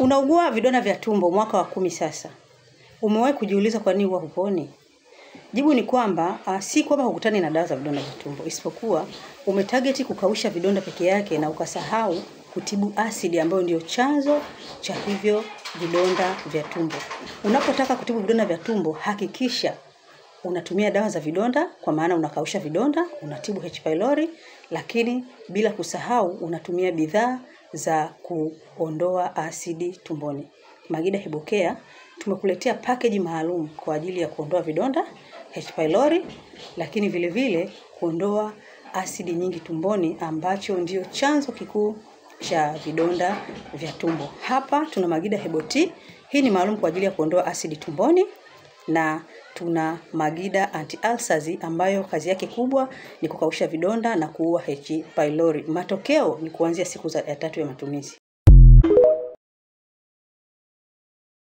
Unaugua vidonda vya tumbo mwaka wa 10 sasa. Umewahi kujiuliza kwa nini huwa huponi? Jibu ni kwamba si kwamba hukutani na dawa za vidonda vya tumbo, isipokuwa umetarget kukausha vidonda peke yake na ukasahau kutibu asidi ambayo ndio chanzo cha hivyo vidonda vya tumbo. Unapotaka kutibu vidonda vya tumbo, hakikisha unatumia dawa za vidonda, kwa maana unakausha vidonda, unatibu H pylori, lakini bila kusahau unatumia bidhaa za kuondoa asidi tumboni. Magida Herbal Care tumekuletea package maalum kwa ajili ya kuondoa vidonda H pylori, lakini vile vile kuondoa asidi nyingi tumboni ambacho ndio chanzo kikuu cha vidonda vya tumbo. Hapa tuna Magida Herbal Tea. Hii ni maalum kwa ajili ya kuondoa asidi tumboni, na tuna Magida Anti-Ulcers ambayo kazi yake kubwa ni kukausha vidonda na kuua H pylori. Matokeo ni kuanzia siku ya 3 ya matumizi.